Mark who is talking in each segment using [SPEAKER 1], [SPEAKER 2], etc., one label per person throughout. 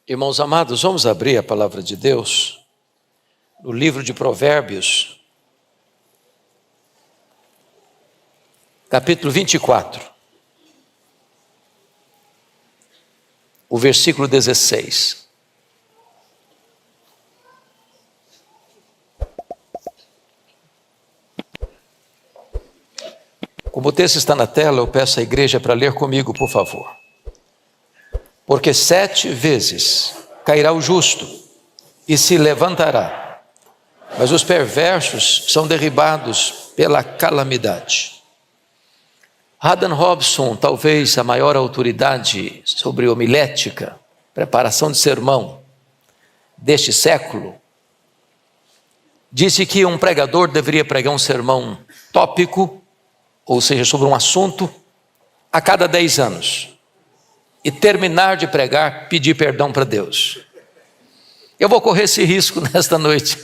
[SPEAKER 1] Irmãos amados, vamos abrir a palavra de Deus no livro de Provérbios, capítulo 24, o versículo 16. Como o texto está na tela, eu peço à igreja para ler comigo, por favor. Porque 7 vezes cairá o justo e se levantará, mas os perversos são derribados pela calamidade. Haddon Robson, talvez a maior autoridade sobre homilética, preparação de sermão deste século, disse que um pregador deveria pregar um sermão tópico, ou seja, sobre um assunto, a cada 10 anos. E terminar de pregar, pedir perdão para Deus. Eu vou correr esse risco nesta noite.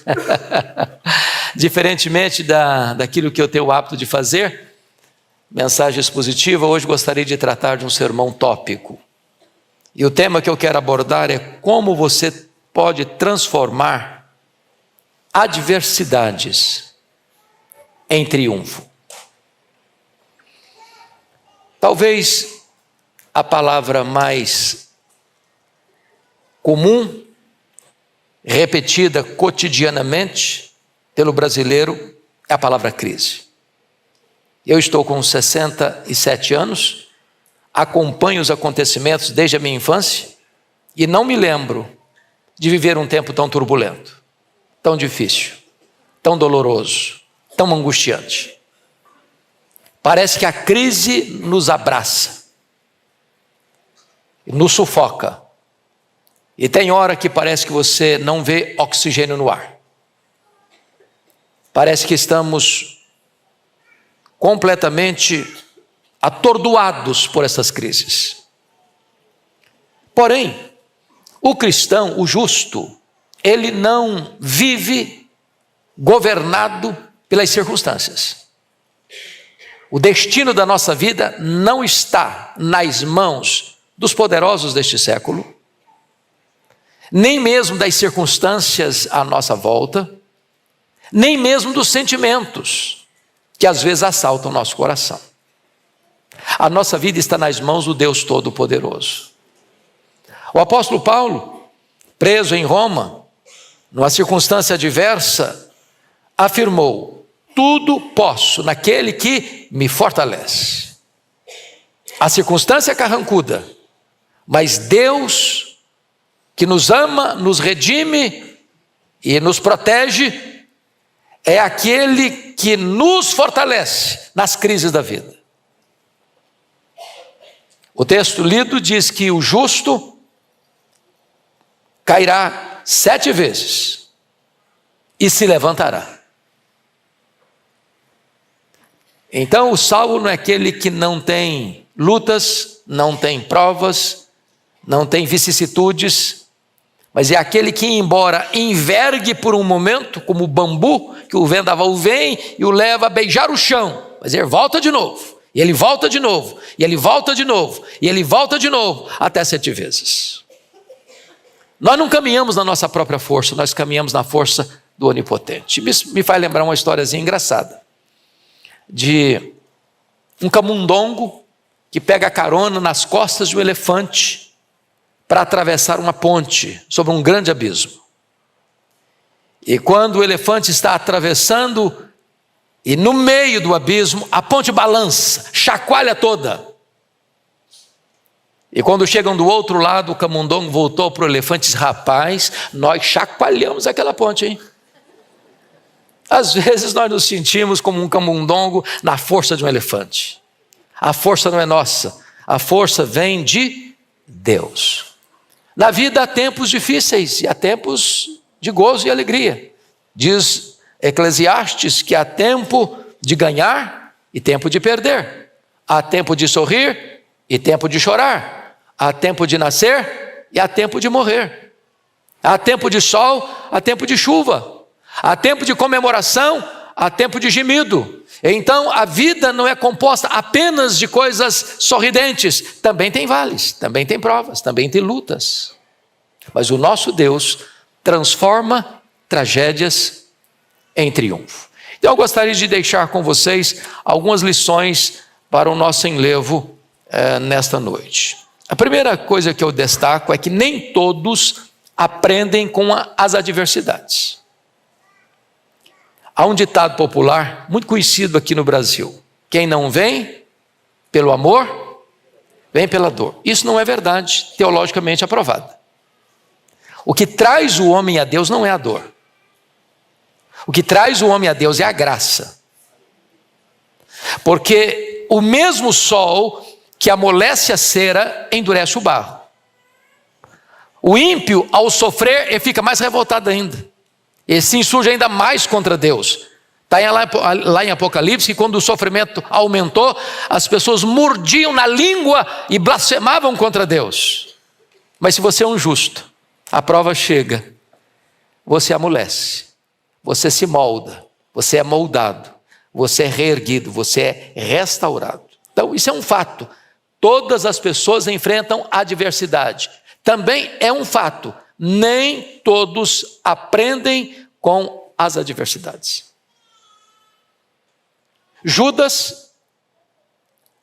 [SPEAKER 1] Diferentemente daquilo que eu tenho o hábito de fazer, mensagem expositiva, hoje gostaria de tratar de um sermão tópico. E o tema que eu quero abordar é como você pode transformar adversidades em triunfo. Talvez a palavra mais comum, repetida cotidianamente pelo brasileiro, é a palavra crise. Eu estou com 67 anos, acompanho os acontecimentos desde a minha infância e não me lembro de viver um tempo tão turbulento, tão difícil, tão doloroso, tão angustiante. Parece que a crise nos abraça, nos sufoca. E tem hora que parece que você não vê oxigênio no ar. Parece que estamos completamente atordoados por essas crises. Porém, o cristão, o justo, ele não vive governado pelas circunstâncias. O destino da nossa vida não está nas mãos dos poderosos deste século, nem mesmo das circunstâncias à nossa volta, nem mesmo dos sentimentos que às vezes assaltam o nosso coração. A nossa vida está nas mãos do Deus Todo-Poderoso. O apóstolo Paulo, preso em Roma, numa circunstância adversa, afirmou: tudo posso naquele que me fortalece. A circunstância é carrancuda, mas Deus, que nos ama, nos redime e nos protege, é aquele que nos fortalece nas crises da vida. O texto lido diz que o justo cairá 7 vezes e se levantará. Então o salvo não é aquele que não tem lutas, não tem provas, não tem vicissitudes, mas é aquele que, embora envergue por um momento, como o bambu, que o vendaval vem e o leva a beijar o chão, mas ele volta de novo, e ele volta de novo, e ele volta de novo, e ele volta de novo, até 7 vezes. Nós não caminhamos na nossa própria força, nós caminhamos na força do Onipotente. Isso me faz lembrar uma historiazinha engraçada, de um camundongo que pega carona nas costas de um elefante para atravessar uma ponte sobre um grande abismo. E quando o elefante está atravessando, e no meio do abismo, a ponte balança, chacoalha toda. E quando chegam do outro lado, o camundongo voltou para o elefante e disse: rapaz, nós chacoalhamos aquela ponte, hein? Às vezes nós nos sentimos como um camundongo na força de um elefante. A força não é nossa, a força vem de Deus. Na vida há tempos difíceis e há tempos de gozo e alegria. Diz Eclesiastes que há tempo de ganhar e tempo de perder. Há tempo de sorrir e tempo de chorar. Há tempo de nascer e há tempo de morrer. Há tempo de sol, há tempo de chuva. Há tempo de comemoração, há tempo de gemido. Então a vida não é composta apenas de coisas sorridentes, também tem vales, também tem provas, também tem lutas. Mas o nosso Deus transforma tragédias em triunfo. Então eu gostaria de deixar com vocês algumas lições para o nosso enlevo nesta noite. A primeira coisa que eu destaco é que nem todos aprendem com as adversidades. Há um ditado popular muito conhecido aqui no Brasil: quem não vem pelo amor, vem pela dor. Isso não é verdade, teologicamente aprovada. O que traz o homem a Deus não é a dor. O que traz o homem a Deus é a graça. Porque o mesmo sol que amolece a cera endurece o barro. O ímpio, ao sofrer, ele fica mais revoltado ainda. Ele se insurge ainda mais contra Deus. Está lá em Apocalipse que quando o sofrimento aumentou, as pessoas mordiam na língua e blasfemavam contra Deus. Mas se você é um justo, a prova chega, você amolece, você se molda, você é moldado, você é reerguido, você é restaurado. Então isso é um fato. Todas as pessoas enfrentam adversidade. Também é um fato, nem todos aprendem com as adversidades. Judas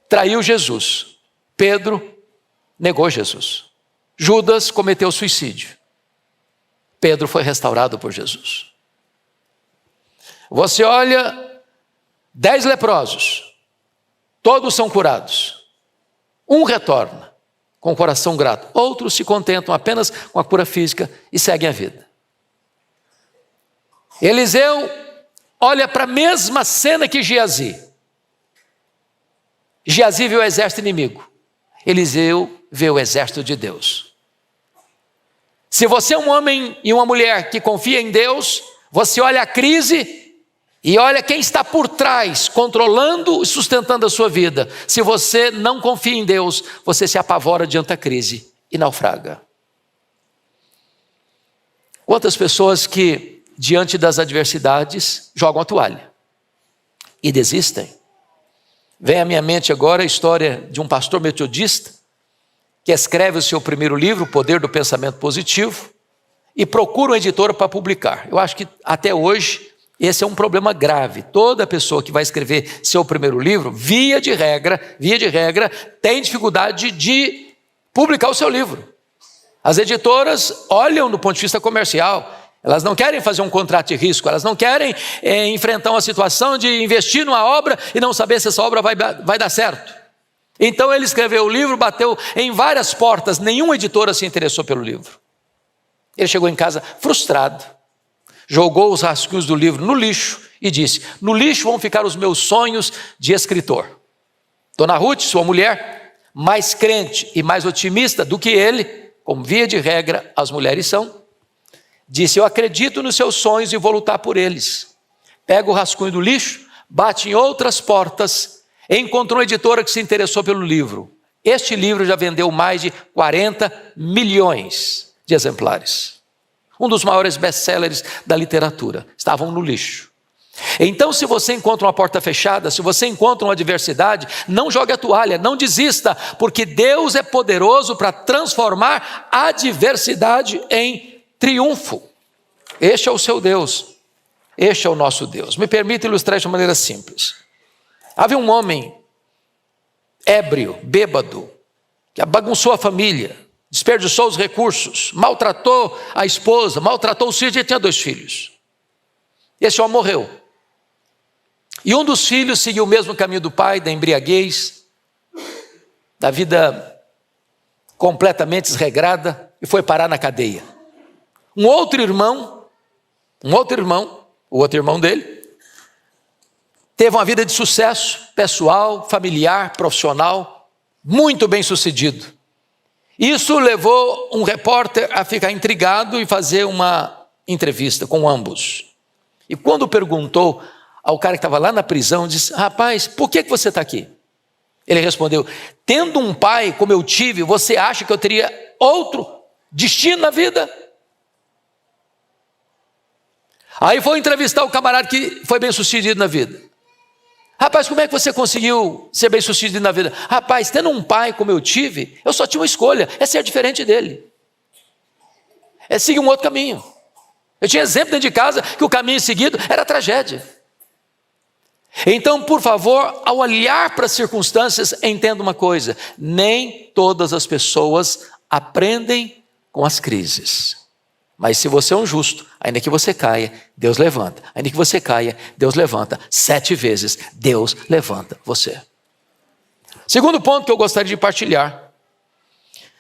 [SPEAKER 1] traiu Jesus, Pedro negou Jesus. Judas cometeu suicídio, Pedro foi restaurado por Jesus. Você olha 10 leprosos, todos são curados, um retorna com o coração grato, outros se contentam apenas com a cura física e seguem a vida. Eliseu olha para a mesma cena que Geazi. Geazi viu o exército inimigo, Eliseu vê o exército de Deus. Se você é um homem e uma mulher que confia em Deus, você olha a crise e olha quem está por trás, controlando e sustentando a sua vida. Se você não confia em Deus, você se apavora diante da crise e naufraga. Quantas pessoas que, diante das adversidades, jogam a toalha e desistem? Vem à minha mente agora a história de um pastor metodista que escreve o seu primeiro livro, O Poder do Pensamento Positivo, e procura uma editora para publicar. Eu acho que até hoje esse é um problema grave. Toda pessoa que vai escrever seu primeiro livro, via de regra, tem dificuldade de publicar o seu livro. As editoras olham do ponto de vista comercial, elas não querem fazer um contrato de risco, elas não querem enfrentar uma situação de investir numa obra e não saber se essa obra vai dar certo. Então ele escreveu o livro, bateu em várias portas, nenhuma editora se interessou pelo livro. Ele chegou em casa frustrado, jogou os rascunhos do livro no lixo e disse: no lixo vão ficar os meus sonhos de escritor. Dona Ruth, sua mulher, mais crente e mais otimista do que ele, como via de regra as mulheres são, disse: eu acredito nos seus sonhos e vou lutar por eles. Pega o rascunho do lixo, bate em outras portas, encontrou uma editora que se interessou pelo livro. Este livro já vendeu mais de 40 milhões de exemplares. Um dos maiores best-sellers da literatura. Estavam no lixo. Então, se você encontra uma porta fechada, se você encontra uma adversidade, não jogue a toalha, não desista, porque Deus é poderoso para transformar a adversidade em triunfo. Este é o seu Deus, este é o nosso Deus. Me permita ilustrar de uma maneira simples. Havia um homem ébrio, bêbado, que bagunçou a família, desperdiçou os recursos, maltratou a esposa, maltratou os filhos, ele tinha 2 filhos. Esse homem morreu. E um dos filhos seguiu o mesmo caminho do pai, da embriaguez, da vida completamente desregrada, e foi parar na cadeia. O outro irmão dele, teve uma vida de sucesso pessoal, familiar, profissional, muito bem sucedido. Isso levou um repórter a ficar intrigado e fazer uma entrevista com ambos. E quando perguntou ao cara que estava lá na prisão, disse: rapaz, por que você está aqui? Ele respondeu: tendo um pai como eu tive, você acha que eu teria outro destino na vida? Aí foi entrevistar o camarada que foi bem sucedido na vida. Rapaz, como é que você conseguiu ser bem sucedido na vida? Rapaz, tendo um pai como eu tive, eu só tinha uma escolha, é ser diferente dele. é seguir um outro caminho. Eu tinha exemplo dentro de casa que o caminho seguido era tragédia. Então, por favor, ao olhar para as circunstâncias, entenda uma coisa: nem todas as pessoas aprendem com as crises. Mas se você é um justo, ainda que você caia, Deus levanta. Ainda que você caia, Deus levanta. 7 vezes, Deus levanta você. Segundo ponto que eu gostaria de partilhar: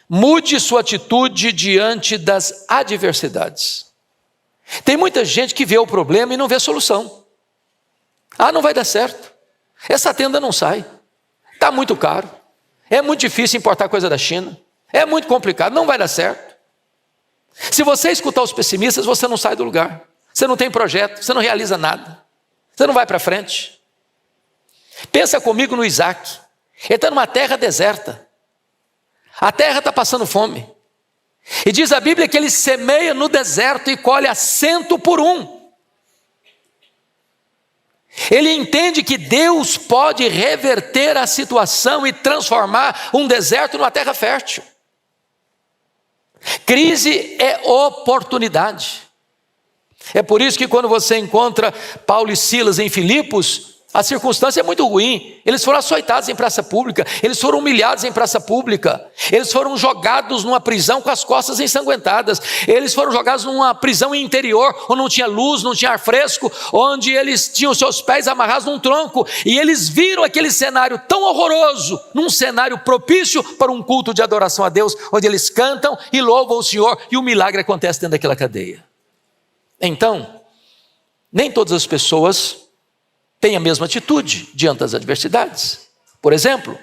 [SPEAKER 1] mude sua atitude diante das adversidades. Tem muita gente que vê o problema e não vê a solução. Não vai dar certo. Essa tenda não sai. Está muito caro. É muito difícil importar coisa da China. É muito complicado, não vai dar certo. Se você escutar os pessimistas, você não sai do lugar. Você não tem projeto, você não realiza nada. Você não vai para frente. Pensa comigo no Isaac. Ele está numa terra deserta. A terra está passando fome. E diz a Bíblia que ele semeia no deserto e colhe a 100 por 1. Ele entende que Deus pode reverter a situação e transformar um deserto numa terra fértil. Crise é oportunidade. É por isso que quando você encontra Paulo e Silas em Filipos, a circunstância é muito ruim. Eles foram açoitados em praça pública, eles foram humilhados em praça pública, eles foram jogados numa prisão com as costas ensanguentadas, eles foram jogados numa prisão interior, onde não tinha luz, não tinha ar fresco, onde eles tinham seus pés amarrados num tronco, e eles viram aquele cenário tão horroroso, num cenário propício para um culto de adoração a Deus, onde eles cantam e louvam o Senhor, e o milagre acontece dentro daquela cadeia. Então, nem todas as pessoas tem a mesma atitude diante das adversidades. Por exemplo,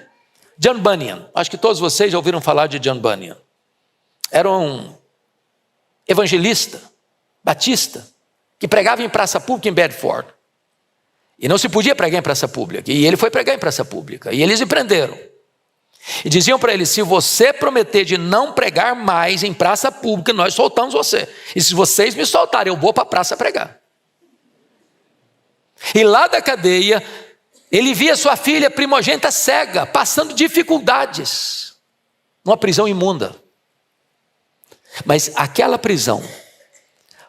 [SPEAKER 1] John Bunyan. Acho que todos vocês já ouviram falar de John Bunyan. Era um evangelista, batista, que pregava em praça pública em Bedford. E não se podia pregar em praça pública. E ele foi pregar em praça pública. E eles o prenderam. E diziam para ele: se você prometer de não pregar mais em praça pública, nós soltamos você. E se vocês me soltarem, eu vou para a praça pregar. E lá da cadeia, ele via sua filha primogênita cega, passando dificuldades, numa prisão imunda. Mas aquela prisão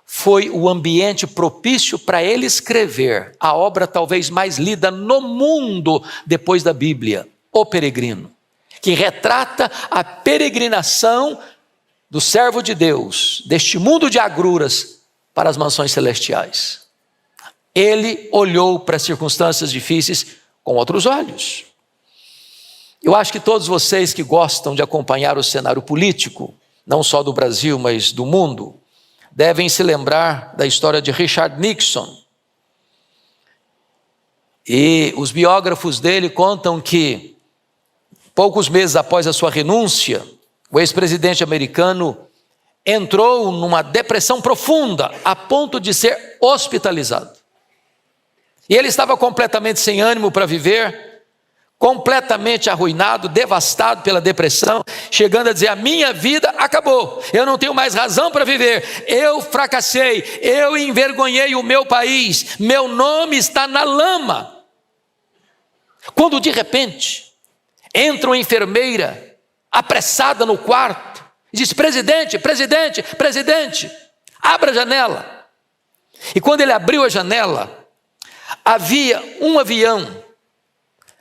[SPEAKER 1] foi o ambiente propício para ele escrever a obra talvez mais lida no mundo depois da Bíblia, O Peregrino, que retrata a peregrinação do servo de Deus, deste mundo de agruras, para as mansões celestiais. Ele olhou para as circunstâncias difíceis com outros olhos. Eu acho que todos vocês que gostam de acompanhar o cenário político, não só do Brasil, mas do mundo, devem se lembrar da história de Richard Nixon. E os biógrafos dele contam que, poucos meses após a sua renúncia, o ex-presidente americano entrou numa depressão profunda, a ponto de ser hospitalizado. E ele estava completamente sem ânimo para viver, completamente arruinado, devastado pela depressão, chegando a dizer: a minha vida acabou, eu não tenho mais razão para viver, eu fracassei, eu envergonhei o meu país, meu nome está na lama. Quando de repente entra uma enfermeira apressada no quarto e diz: presidente, presidente, presidente, abra a janela. E quando ele abriu a janela, havia um avião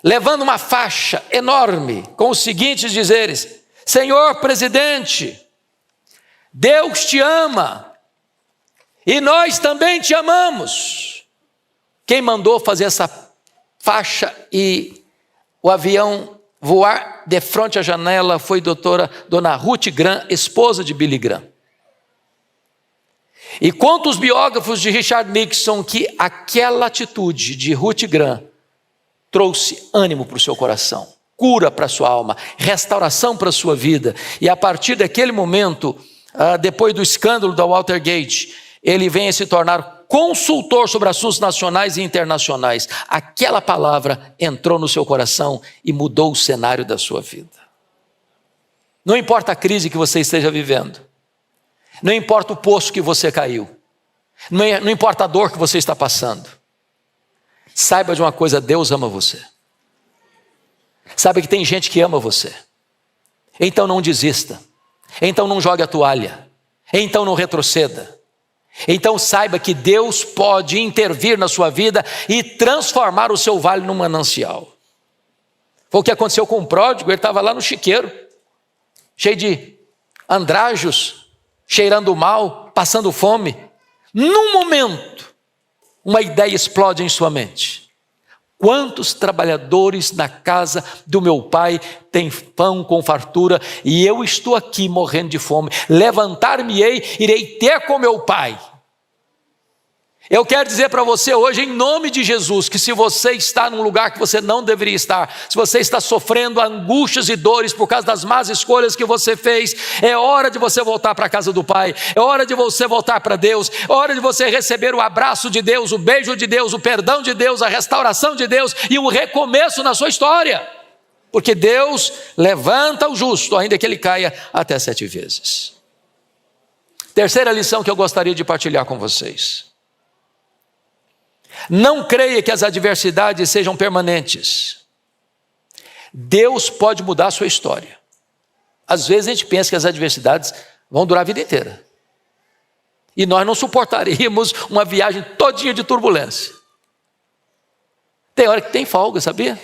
[SPEAKER 1] levando uma faixa enorme com os seguintes dizeres: Senhor presidente, Deus te ama e nós também te amamos. Quem mandou fazer essa faixa e o avião voar de frente à janela foi dona Ruth Graham, esposa de Billy Graham. E conta os biógrafos de Richard Nixon que aquela atitude de Ruth Graham trouxe ânimo para o seu coração, cura para a sua alma, restauração para a sua vida. E a partir daquele momento, depois do escândalo da Watergate, ele vem a se tornar consultor sobre assuntos nacionais e internacionais. Aquela palavra entrou no seu coração e mudou o cenário da sua vida. Não importa a crise que você esteja vivendo, não importa o poço que você caiu, não importa a dor que você está passando, saiba de uma coisa: Deus ama você. Saiba que tem gente que ama você. Então não desista, então não jogue a toalha, então não retroceda. Então saiba que Deus pode intervir na sua vida e transformar o seu vale num manancial. Foi o que aconteceu com o pródigo. Ele estava lá no chiqueiro, cheio de andrajos, cheirando mal, passando fome. Num momento, uma ideia explode em sua mente. Quantos trabalhadores na casa do meu pai têm pão com fartura e eu estou aqui morrendo de fome? Levantar-me-ei, irei ter com meu pai. Eu quero dizer para você hoje, em nome de Jesus, que se você está num lugar que você não deveria estar, se você está sofrendo angústias e dores por causa das más escolhas que você fez, é hora de você voltar para a casa do Pai, é hora de você voltar para Deus, é hora de você receber o abraço de Deus, o beijo de Deus, o perdão de Deus, a restauração de Deus e um recomeço na sua história, porque Deus levanta o justo, ainda que ele caia até 7 vezes. Terceira lição que eu gostaria de partilhar com vocês: não creia que as adversidades sejam permanentes. Deus pode mudar a sua história. Às vezes a gente pensa que as adversidades vão durar a vida inteira. E nós não suportaríamos uma viagem todinha de turbulência. Tem hora que tem folga, sabia?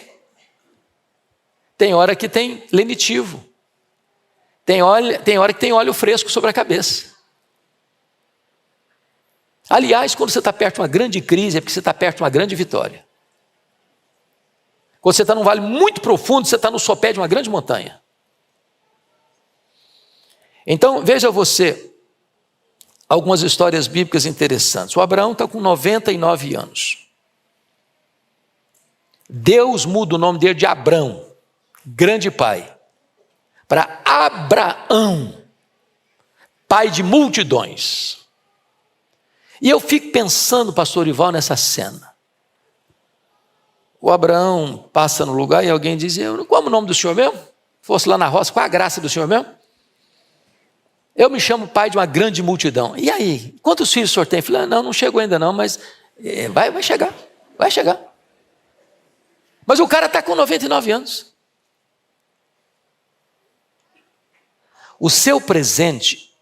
[SPEAKER 1] Tem hora que tem lenitivo. Tem hora que tem óleo fresco sobre a cabeça. Aliás, quando você está perto de uma grande crise, é porque você está perto de uma grande vitória. Quando você está num vale muito profundo, você está no sopé de uma grande montanha. Então, veja você, algumas histórias bíblicas interessantes. O Abraão está com 99 anos. Deus muda o nome dele de Abrão, grande pai, para Abraão, pai de multidões. E eu fico pensando, pastor Ival, nessa cena. O Abraão passa no lugar e alguém diz: qual é o nome do senhor mesmo? Fosse lá na roça, qual a graça do senhor mesmo? Eu me chamo pai de uma grande multidão. E aí, quantos filhos o senhor tem? Eu falei: não chegou ainda não, mas vai chegar, vai chegar. Mas o cara está com 99 anos. O seu presente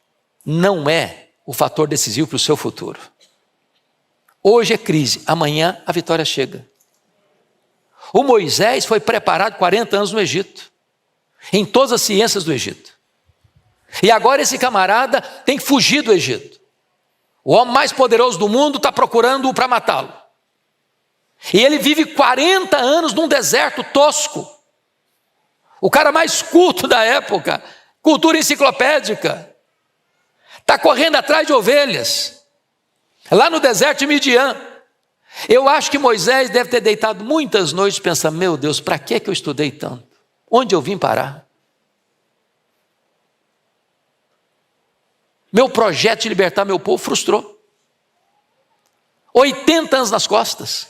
[SPEAKER 1] não é o fator decisivo para o seu futuro. Hoje é crise, amanhã a vitória chega. O Moisés foi preparado 40 anos no Egito, em todas as ciências do Egito. E agora esse camarada tem que fugir do Egito. O homem mais poderoso do mundo está procurando-o para matá-lo. E ele vive 40 anos num deserto tosco. O cara mais culto da época, cultura enciclopédica, está correndo atrás de ovelhas, lá no deserto de Midian. Eu acho que Moisés deve ter deitado muitas noites pensando: meu Deus, para que eu estudei tanto? Onde eu vim parar? Meu projeto de libertar meu povo frustrou. 80 anos nas costas.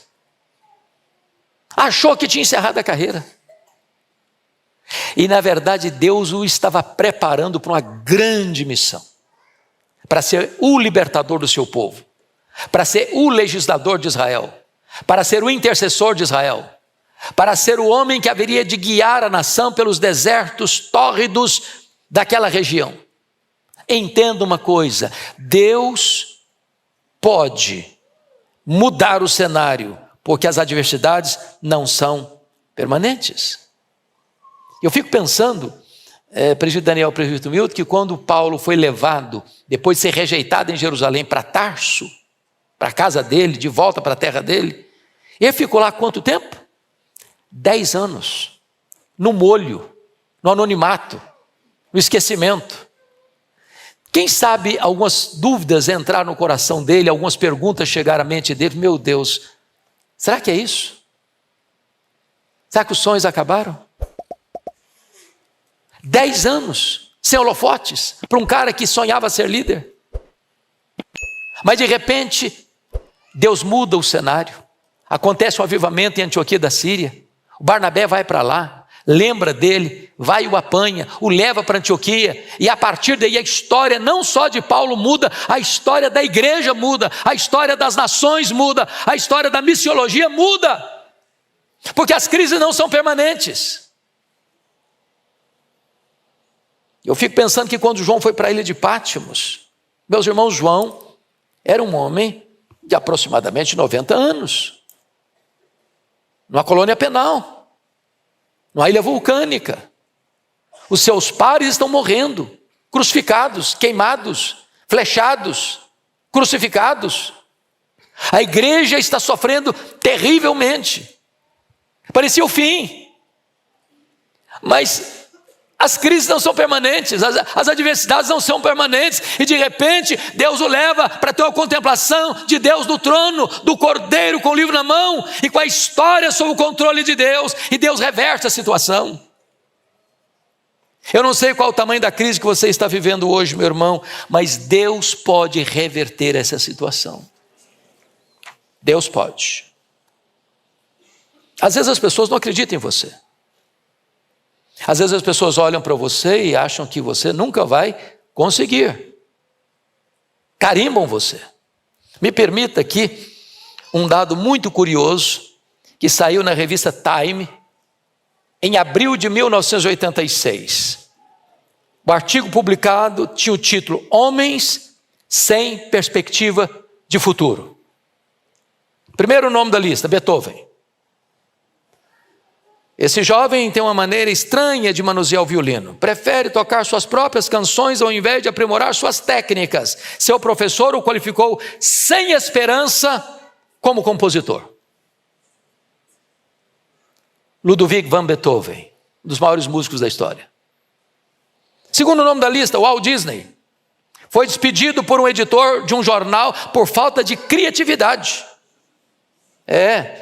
[SPEAKER 1] Achou que tinha encerrado a carreira. E na verdade Deus o estava preparando para uma grande missão. Para ser o libertador do seu povo, para ser o legislador de Israel, para ser o intercessor de Israel, para ser o homem que haveria de guiar a nação pelos desertos tórridos daquela região. Entenda uma coisa: Deus pode mudar o cenário, porque as adversidades não são permanentes. Eu fico pensando, presbítero Daniel, presbítero Milton, que quando Paulo foi levado, depois de ser rejeitado em Jerusalém, para Tarso, para a casa dele, de volta para a terra dele, ele ficou lá quanto tempo? 10 anos, no molho, no anonimato, no esquecimento. Quem sabe algumas dúvidas entraram no coração dele, algumas perguntas chegaram à mente dele: meu Deus, será que é isso? Será que os sonhos acabaram? 10 anos sem holofotes para um cara que sonhava ser líder. Mas de repente Deus muda o cenário. Acontece um avivamento em Antioquia da Síria. O Barnabé vai para lá, lembra dele, vai e o apanha, o leva para Antioquia, e a partir daí a história não só de Paulo muda, a história da igreja muda, a história das nações muda, a história da missiologia muda, porque as crises não são permanentes. Eu fico pensando que quando João foi para a ilha de Pátimos, Meus irmãos, João era um homem de aproximadamente 90 anos, numa colônia penal, numa ilha vulcânica. Os seus pares estão morrendo, crucificados, queimados, flechados, crucificados. A igreja está sofrendo terrivelmente. Parecia o fim. Mas as crises não são permanentes, as adversidades não são permanentes, e de repente Deus o leva para ter uma contemplação de Deus no trono, do Cordeiro com o livro na mão, e com a história sob o controle de Deus, e Deus reverte a situação. Eu não sei qual o tamanho da crise que você está vivendo hoje, meu irmão, mas Deus pode reverter essa situação. Deus pode. Às vezes as pessoas não acreditam em você. Às vezes as pessoas olham para você e acham que você nunca vai conseguir. Carimbam você. Me permita aqui um dado muito curioso que saiu na revista Time em abril de 1986. O artigo publicado tinha o título Homens sem perspectiva de futuro. Primeiro nome da lista, Beethoven. Esse jovem tem uma maneira estranha de manusear o violino. Prefere tocar suas próprias canções ao invés de aprimorar suas técnicas. Seu professor o qualificou sem esperança como compositor. Ludwig van Beethoven, um dos maiores músicos da história. Segundo nome da lista, Walt Disney. Foi despedido por um editor de um jornal por falta de criatividade.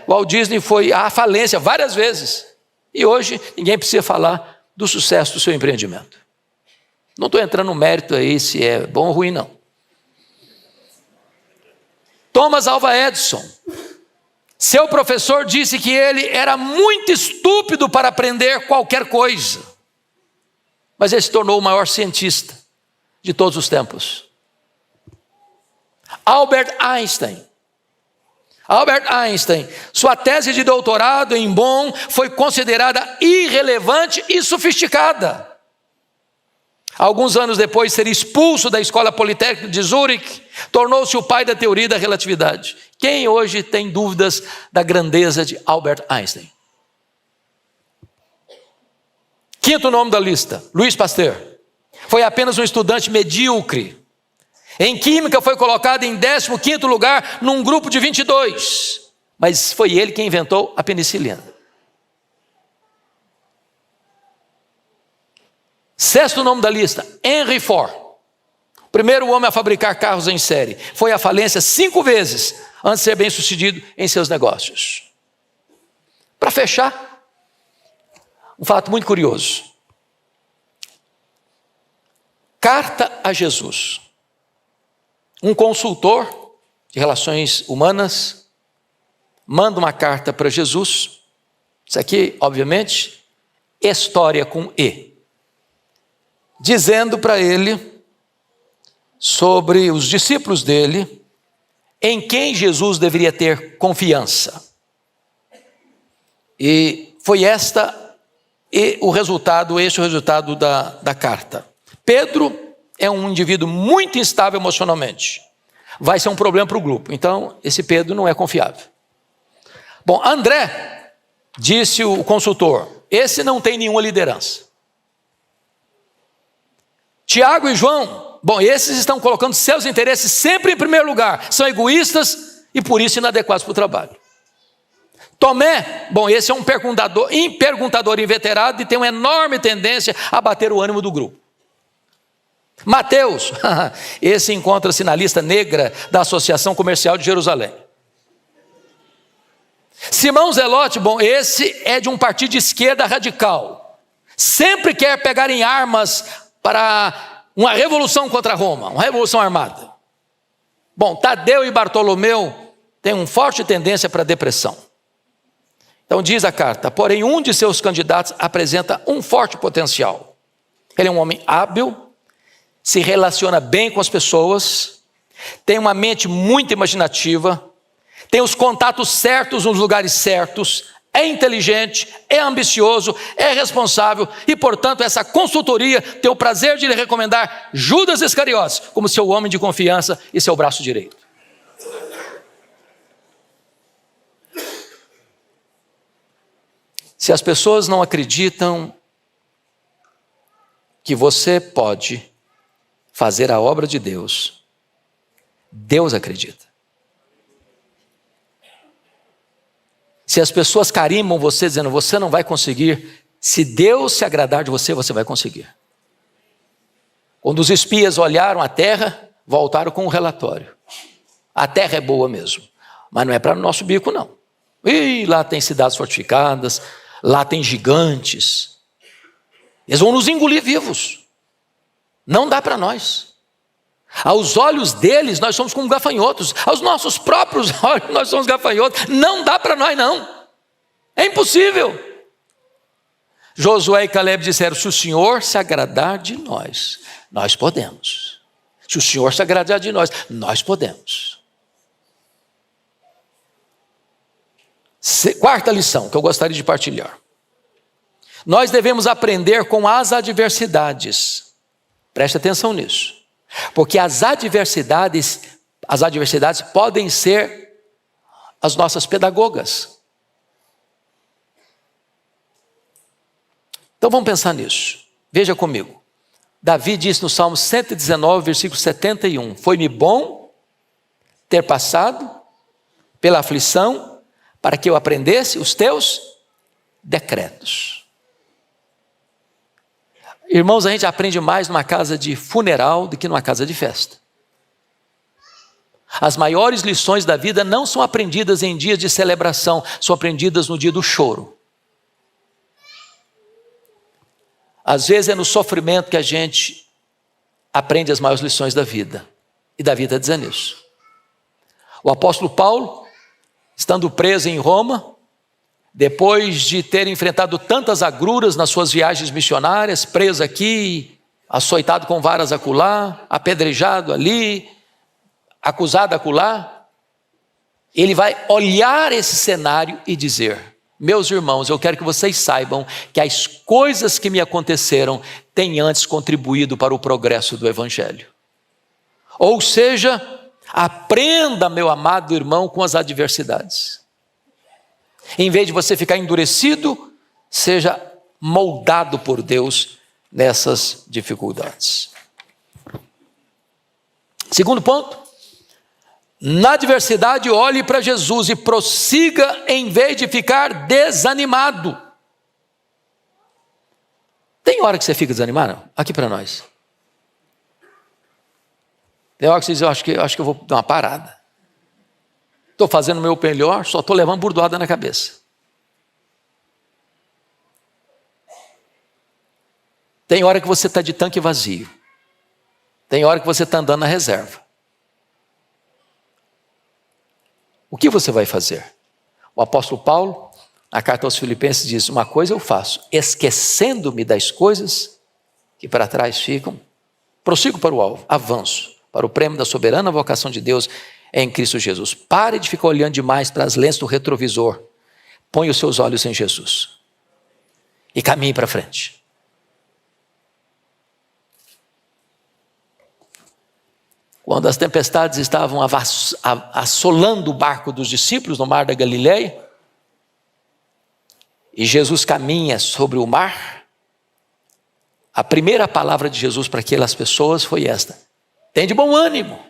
[SPEAKER 1] Walt Disney foi à falência várias vezes. E hoje ninguém precisa falar do sucesso do seu empreendimento. Não estou entrando no mérito aí se é bom ou ruim, não. Thomas Alva Edison. Seu professor disse que ele era muito estúpido para aprender qualquer coisa. Mas ele se tornou o maior cientista de todos os tempos. Albert Einstein. Albert Einstein, sua tese de doutorado em Bonn foi considerada irrelevante e sofisticada. Alguns anos depois de ser expulso da Escola Politécnica de Zurique, tornou-se o pai da teoria da relatividade. Quem hoje tem dúvidas da grandeza de Albert Einstein? Quinto nome da lista, Louis Pasteur. Foi apenas um estudante medíocre. Em química foi colocado em 15º lugar num grupo de 22. Mas foi ele quem inventou a penicilina. Sexto nome da lista, Henry Ford. Primeiro homem a fabricar carros em série. Foi à falência 5 vezes antes de ser bem sucedido em seus negócios. Para fechar, um fato muito curioso. Carta a Jesus. Um consultor de relações humanas manda uma carta para Jesus. Isso aqui, obviamente, história com E. Dizendo para ele sobre os discípulos dele, em quem Jesus deveria ter confiança. E foi este o resultado da carta. Pedro é um indivíduo muito instável emocionalmente. Vai ser um problema para o grupo. Então, esse Pedro não é confiável. Bom, André, disse o consultor, esse não tem nenhuma liderança. Tiago e João, bom, esses estão colocando seus interesses sempre em primeiro lugar. São egoístas e por isso inadequados para o trabalho. Tomé, bom, esse é um perguntador inveterado e tem uma enorme tendência a bater o ânimo do grupo. Mateus, esse encontra-se na lista negra da Associação Comercial de Jerusalém. Simão Zelote, bom, esse é de um partido de esquerda radical. Sempre quer pegar em armas para uma revolução contra Roma, uma revolução armada. Bom, Tadeu e Bartolomeu têm uma forte tendência para a depressão. Então diz a carta, porém um de seus candidatos apresenta um forte potencial. Ele é um homem hábil, se relaciona bem com as pessoas, tem uma mente muito imaginativa, tem os contatos certos nos lugares certos, é inteligente, é ambicioso, é responsável e, portanto, essa consultoria tem o prazer de lhe recomendar Judas Iscariotes como seu homem de confiança e seu braço direito. Se as pessoas não acreditam que você pode fazer a obra de Deus, Deus acredita. Se as pessoas carimbam você dizendo, você não vai conseguir, se Deus se agradar de você, você vai conseguir. Quando os espias olharam a terra, voltaram com um relatório. A terra é boa mesmo, mas não é para o nosso bico não. E lá tem cidades fortificadas, lá tem gigantes. Eles vão nos engolir vivos. Não dá para nós. Aos olhos deles, nós somos como gafanhotos. Aos nossos próprios olhos, nós somos gafanhotos. Não dá para nós, não. É impossível. Josué e Caleb disseram, se o Senhor se agradar de nós, nós podemos. Se o Senhor se agradar de nós, nós podemos. Quarta lição que eu gostaria de partilhar. Nós devemos aprender com as adversidades. Preste atenção nisso. Porque as adversidades podem ser as nossas pedagogas. Então vamos pensar nisso. Veja comigo. Davi disse no Salmo 119, versículo 71, foi-me bom ter passado pela aflição para que eu aprendesse os teus decretos. Irmãos, a gente aprende mais numa casa de funeral do que numa casa de festa. As maiores lições da vida não são aprendidas em dias de celebração, são aprendidas no dia do choro. Às vezes é no sofrimento que a gente aprende as maiores lições da vida. E Davi está dizendo isso. O apóstolo Paulo, estando preso em Roma, depois de ter enfrentado tantas agruras nas suas viagens missionárias, preso aqui, açoitado com varas acolá, apedrejado ali, acusado acolá, ele vai olhar esse cenário e dizer, meus irmãos, eu quero que vocês saibam que as coisas que me aconteceram têm antes contribuído para o progresso do Evangelho. Ou seja, aprenda, meu amado irmão, com as adversidades. Em vez de você ficar endurecido, seja moldado por Deus nessas dificuldades. Segundo ponto, na adversidade olhe para Jesus e prossiga em vez de ficar desanimado. Tem hora que você fica desanimado? Aqui para nós. Tem hora que você diz, eu acho que eu vou dar uma parada. Estou fazendo o meu melhor, só estou levando burdoada na cabeça. Tem hora que você está de tanque vazio. Tem hora que você está andando na reserva. O que você vai fazer? O apóstolo Paulo, na carta aos Filipenses, diz, uma coisa eu faço, esquecendo-me das coisas que para trás ficam, prossigo para o alvo, avanço, para o prêmio da soberana vocação de Deus em Cristo Jesus. Pare de ficar olhando demais para as lentes do retrovisor. Põe os seus olhos em Jesus. E caminhe para frente. Quando as tempestades estavam assolando o barco dos discípulos no mar da Galileia, e Jesus caminha sobre o mar, a primeira palavra de Jesus para aquelas pessoas foi esta: tem de bom ânimo.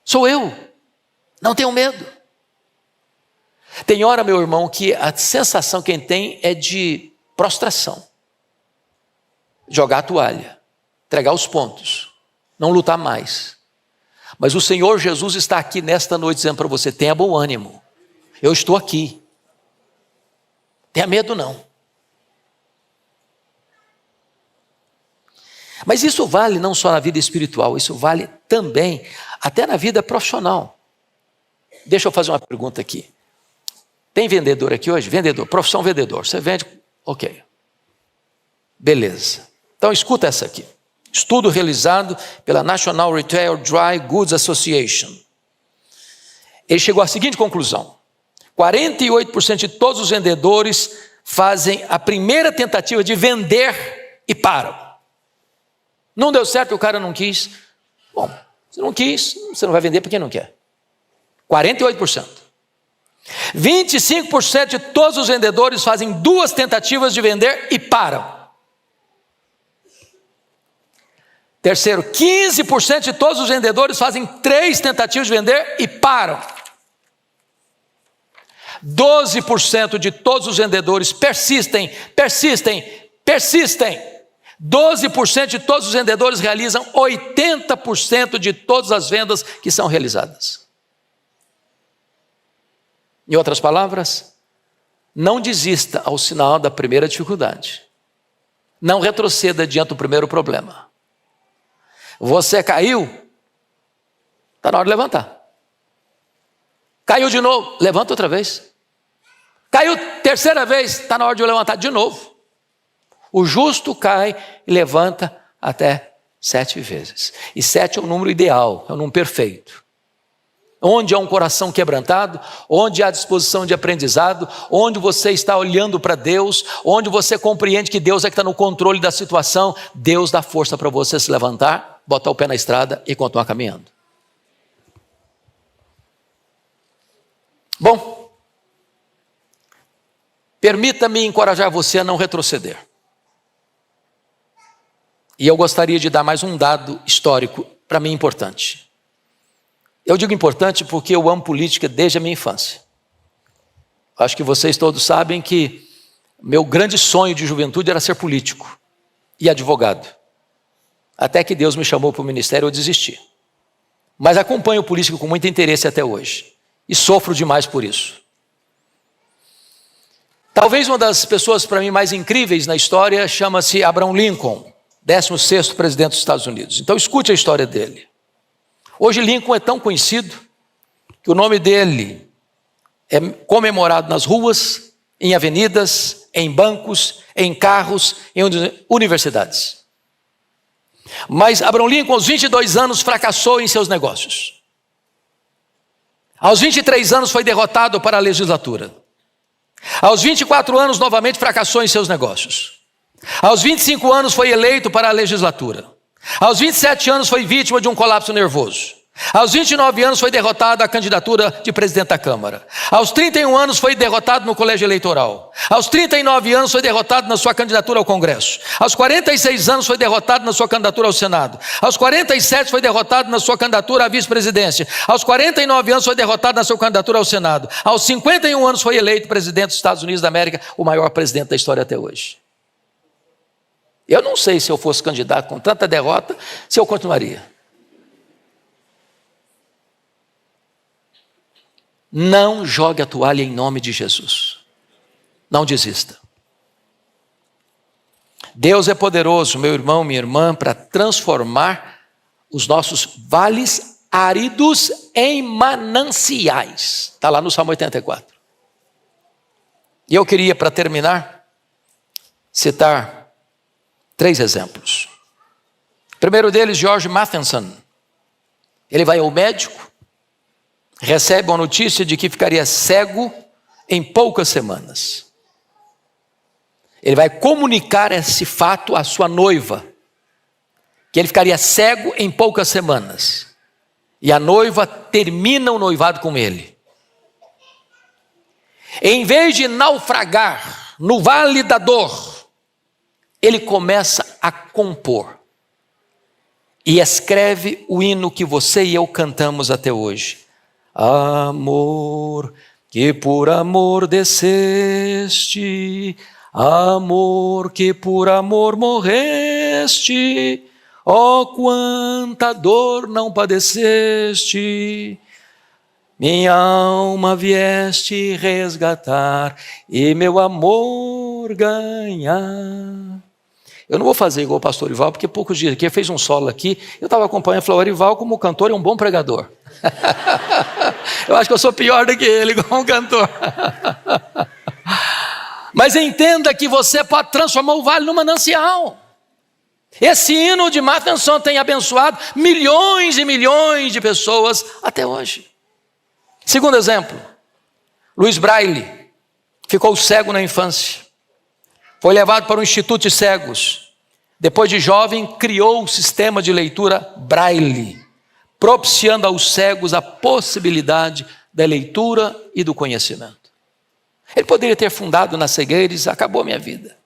[SPEAKER 1] Sou eu, não tenho medo. Tem hora, meu irmão, que a sensação que a gente tem é de prostração. Jogar a toalha, entregar os pontos, não lutar mais. Mas o Senhor Jesus está aqui nesta noite dizendo para você, tenha bom ânimo. Eu estou aqui. Tenha medo não. Mas isso vale não só na vida espiritual, isso vale também até na vida profissional. Deixa eu fazer uma pergunta aqui. Tem vendedor aqui hoje? Vendedor, profissão vendedor. Você vende? Ok. Beleza. Então escuta essa aqui. Estudo realizado pela National Retail Dry Goods Association. Ele chegou à seguinte conclusão. 48% de todos os vendedores fazem a primeira tentativa de vender e param. Não deu certo, o cara não quis. Bom, se não quis, você não vai vender porque não quer. 48%. 25% de todos os vendedores fazem 2 tentativas de vender e param. Terceiro, 15% de todos os vendedores fazem 3 tentativas de vender e param. 12% de todos os vendedores persistem. 12% de todos os vendedores realizam 80% de todas as vendas que são realizadas. Em outras palavras, não desista ao sinal da primeira dificuldade. Não retroceda diante do primeiro problema. Você caiu, está na hora de levantar. Caiu de novo, levanta outra vez. Caiu terceira vez, está na hora de levantar de novo. O justo cai e levanta até 7 vezes. E 7 é o número ideal, é o número perfeito. Onde há um coração quebrantado, onde há disposição de aprendizado, onde você está olhando para Deus, onde você compreende que Deus é que está no controle da situação, Deus dá força para você se levantar, botar o pé na estrada e continuar caminhando. Bom, permita-me encorajar você a não retroceder. E eu gostaria de dar mais um dado histórico, para mim importante. Eu digo importante porque eu amo política desde a minha infância. Acho que vocês todos sabem que meu grande sonho de juventude era ser político e advogado. Até que Deus me chamou para o ministério, eu desisti. Mas acompanho o político com muito interesse até hoje. E sofro demais por isso. Talvez uma das pessoas para mim mais incríveis na história chama-se Abraham Lincoln, 16º presidente dos Estados Unidos. Então escute a história dele. Hoje Lincoln é tão conhecido que o nome dele é comemorado nas ruas, em avenidas, em bancos, em carros, em universidades. Mas Abraham Lincoln, aos 22 anos, fracassou em seus negócios. Aos 23 anos foi derrotado para a legislatura. Aos 24 anos, novamente fracassou em seus negócios. Aos 25 anos foi eleito para a legislatura. Aos 27 anos foi vítima de um colapso nervoso. Aos 29 anos foi derrotado à candidatura de presidente da Câmara. Aos 31 anos foi derrotado no colégio eleitoral. Aos 39 anos foi derrotado na sua candidatura ao Congresso. Aos 46 anos foi derrotado na sua candidatura ao Senado. Aos 47 foi derrotado na sua candidatura à vice-presidência. Aos 49 anos foi derrotado na sua candidatura ao Senado. Aos 51 anos foi eleito presidente dos Estados Unidos da América, o maior presidente da história até hoje. Eu não sei se eu fosse candidato com tanta derrota, se eu continuaria. Não jogue a toalha em nome de Jesus. Não desista. Deus é poderoso, meu irmão, minha irmã, para transformar os nossos vales áridos em mananciais. Está lá no Salmo 84. E eu queria, para terminar, citar 3 exemplos. O primeiro deles, George Matheson. Ele vai ao médico, recebe a notícia de que ficaria cego em poucas semanas. Ele vai comunicar esse fato à sua noiva, que ele ficaria cego em poucas semanas. E a noiva termina o noivado com ele. Em vez de naufragar no vale da dor, ele começa a compor. E escreve o hino que você e eu cantamos até hoje. Amor, que por amor desceste, amor, que por amor morreste, ó quanta dor não padeceste, minha alma vieste resgatar e meu amor ganhar. Eu não vou fazer igual o pastor Orival, porque poucos dias aqui ele fez um solo aqui, eu estava acompanhando e falei, Orival como cantor é um bom pregador. Eu acho que eu sou pior do que ele como cantor. Mas entenda que você pode transformar o vale num manancial. Esse hino de Matheson tem abençoado milhões e milhões de pessoas até hoje. Segundo exemplo, Louis Braille ficou cego na infância. Foi levado para um instituto de cegos. Depois de jovem, criou o sistema de leitura Braille, propiciando aos cegos a possibilidade da leitura e do conhecimento. Ele poderia ter fundado na cegueira e dizer, acabou a minha vida.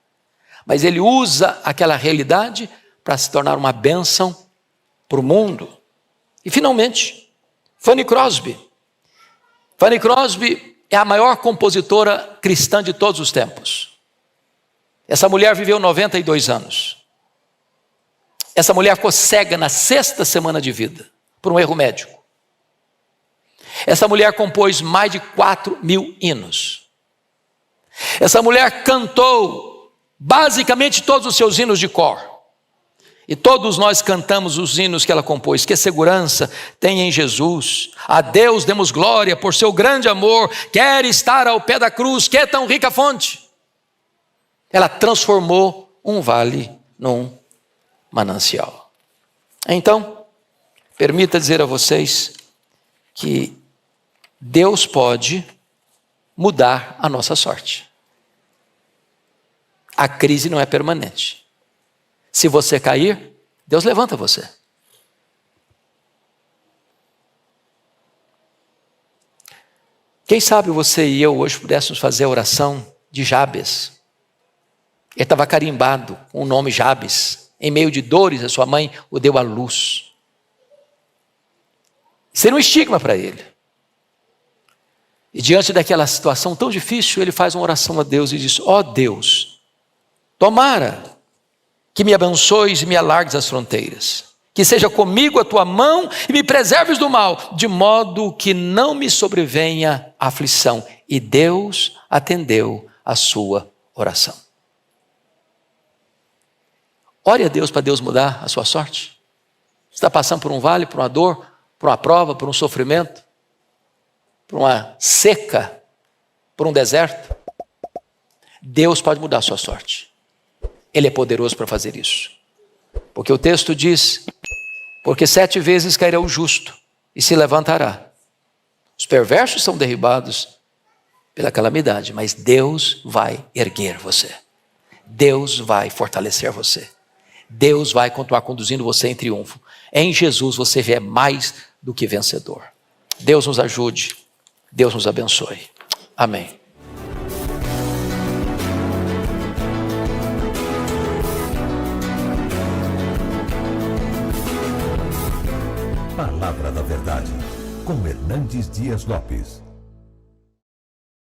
[SPEAKER 1] Mas ele usa aquela realidade para se tornar uma bênção para o mundo. E finalmente, Fanny Crosby. Fanny Crosby é a maior compositora cristã de todos os tempos. Essa mulher viveu 92 anos. Essa mulher ficou cega na 6ª semana de vida, por um erro médico. Essa mulher compôs mais de 4.000 hinos. Essa mulher cantou basicamente todos os seus hinos de cor. E todos nós cantamos os hinos que ela compôs. Que segurança tem em Jesus. A Deus demos glória por seu grande amor. Quer estar ao pé da cruz, que é tão rica fonte. Ela transformou um vale num manancial. Então, permita dizer a vocês que Deus pode mudar a nossa sorte. A crise não é permanente. Se você cair, Deus levanta você. Quem sabe você e eu hoje pudéssemos fazer a oração de Jabes. Ele estava carimbado com o nome Jabes. Em meio de dores, a sua mãe o deu à luz. Seria um estigma para ele. E diante daquela situação tão difícil, ele faz uma oração a Deus e diz, ó Deus, tomara que me abençoes e me alargues as fronteiras. Que seja comigo a tua mão e me preserves do mal, de modo que não me sobrevenha aflição. E Deus atendeu a sua oração. Ore a Deus para Deus mudar a sua sorte. Você está passando por um vale, por uma dor, por uma prova, por um sofrimento, por uma seca, por um deserto. Deus pode mudar a sua sorte. Ele é poderoso para fazer isso. Porque o texto diz, porque 7 vezes cairá o justo e se levantará. Os perversos são derribados pela calamidade, mas Deus vai erguer você. Deus vai fortalecer você. Deus vai continuar conduzindo você em triunfo. Em Jesus você é mais do que vencedor. Deus nos ajude. Deus nos abençoe. Amém.
[SPEAKER 2] Palavra da Verdade, com Hernandes Dias Lopes.